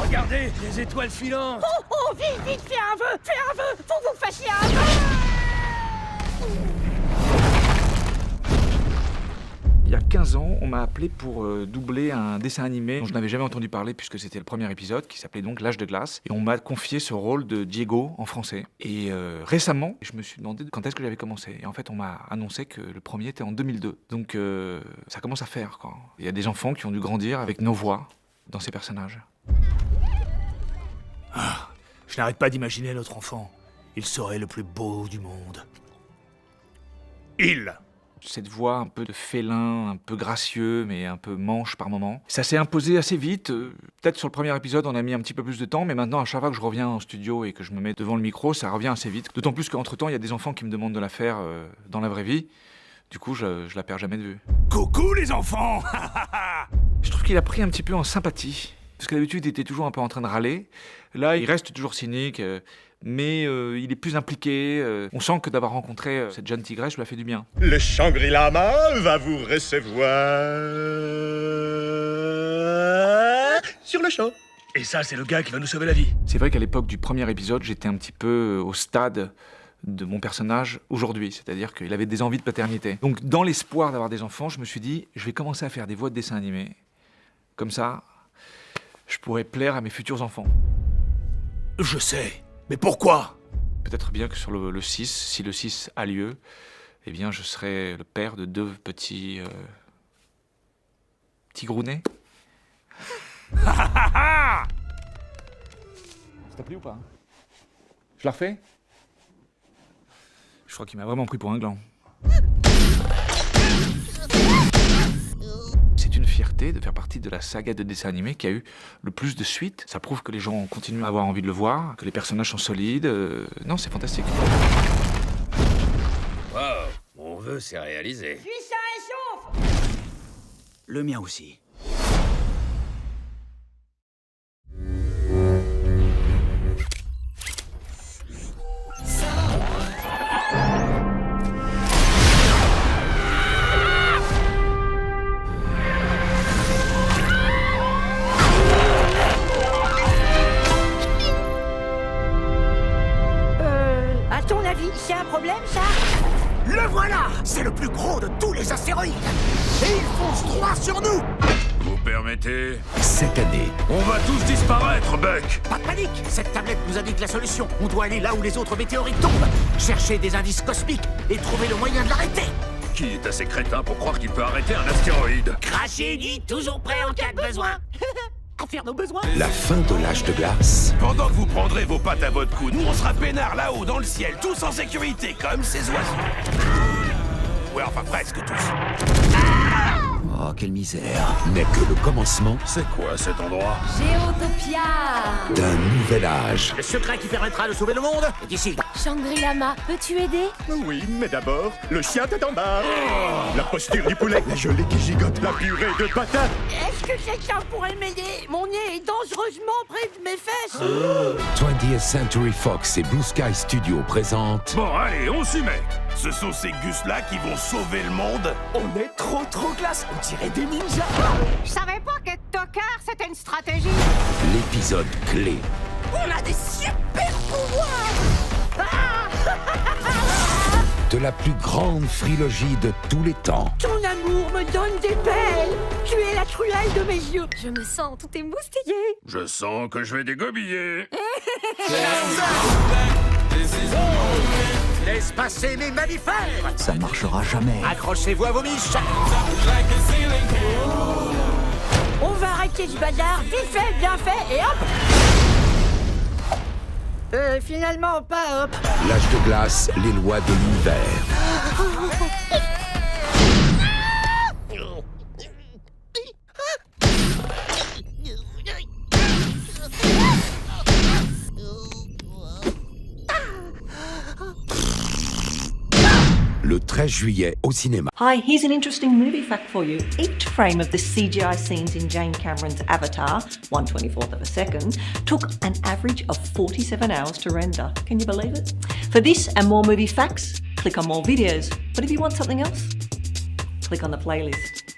Regardez, les étoiles filantes. Oh, vite, fais un vœu, faut que vous fassiez un vœu. Il y a 15 ans, on m'a appelé pour doubler un dessin animé dont je n'avais jamais entendu parler puisque c'était le premier épisode qui s'appelait donc L'Âge de glace. Et on m'a confié ce rôle de Diego en français. Et récemment, je me suis demandé quand est-ce que j'avais commencé. Et en fait, on m'a annoncé que le premier était en 2002. Donc ça commence à faire, quoi. Il y a des enfants qui ont dû grandir avec nos voix dans ces personnages. Ah, je n'arrête pas d'imaginer notre enfant. Il serait le plus beau du monde. Cette voix un peu de félin, un peu gracieux, mais un peu manche par moments. Ça s'est imposé assez vite. Peut-être sur le premier épisode, on a mis un petit peu plus de temps, mais maintenant, à chaque fois que je reviens en studio et que je me mets devant le micro, ça revient assez vite. D'autant plus qu'entre-temps, il y a des enfants qui me demandent de la faire dans la vraie vie. Du coup, je la perds jamais de vue. Coucou les enfants. Je trouve qu'il a pris un petit peu en sympathie. Parce que d'habitude, il était toujours un peu en train de râler. Là, il reste toujours cynique, mais il est plus impliqué. On sent que d'avoir rencontré cette jeune tigresse lui a fait du bien. Le Shangri-La va vous recevoir sur le champ. Et ça, c'est le gars qui va nous sauver la vie. C'est vrai qu'à l'époque du premier épisode, j'étais un petit peu au stade de mon personnage aujourd'hui, c'est-à-dire qu'il avait des envies de paternité. Donc, dans l'espoir d'avoir des enfants, je me suis dit, je vais commencer à faire des voix de dessins animés. Comme ça, je pourrais plaire à mes futurs enfants. Je sais, mais pourquoi? Peut-être bien que sur le 6, si le 6 a lieu, eh bien, je serai le père de 2 petits tigrounets. Ça t'a plu ou pas? Je la refais? Je crois qu'il m'a vraiment pris pour un gland. C'est une fierté de faire partie de la saga de dessins animés qui a eu le plus de suites. Ça prouve que les gens continuent à avoir envie de le voir, que les personnages sont solides. Non, c'est fantastique. Wow, mon vœu s'est réalisé. Suis sain et sauf. Le mien aussi. À ton avis, c'est un problème, ça? Le voilà. C'est le plus gros de tous les astéroïdes. Et il fonce droit sur nous. Vous permettez? Cette année, On va tous disparaître, Buck. Pas de panique. Cette tablette nous indique la solution. On doit aller là où les autres météorites tombent. Chercher des indices cosmiques et trouver le moyen de l'arrêter. Qui est assez crétin pour croire qu'il peut arrêter un astéroïde? Cracher dit toujours prêt en cas de besoin. À faire nos besoins. la fin de l'âge de glace, Pendant que vous prendrez vos pattes à votre cou, nous on sera peinards là-haut dans le ciel, tous en sécurité, comme ces oiseaux. Ouais, enfin presque tous. oh quelle misère, n'est que le commencement C'est quoi cet endroit? Géotopia. d'un nouvel âge. Le secret qui permettra de sauver le monde est ici. Shangri-Lama, peux-tu aider? Oui, mais d'abord, le chien tête en bas. La posture du poulet, la gelée qui gigote, la purée de patates. Est-ce que quelqu'un pourrait m'aider? Mon nez est dangereusement près de mes fesses. 20th Century Fox et Blue Sky Studio présentent Bon, allez, on s'y met. Ce sont ces gus-là qui vont sauver le monde? On est trop classe. On dirait des ninjas. Je savais pas qu'être tocard, c'était une stratégie. l'épisode clé. On a des super pouvoirs. De la plus grande trilogie de tous les temps. Ton amour me donne des pelles. Tu es la truelle de mes yeux. Je me sens tout émoustillé. Je sens que je vais dégobiller. Laisse passer mes mammifères. Ça ne marchera jamais. Accrochez-vous à vos miches. On va arrêter ce bazar, vite fait, bien fait, et hop. Finalement, pas hop. L'âge de glace, les lois de l'univers. Le 13 juillet au cinéma. Hi, here's an interesting movie fact for you. Each frame of the CGI scenes in Jane Cameron's Avatar, 1/24th of a second, took an average of 47 hours to render. Can you believe it? For this and more movie facts, click on more videos. But if you want something else, click on the playlist.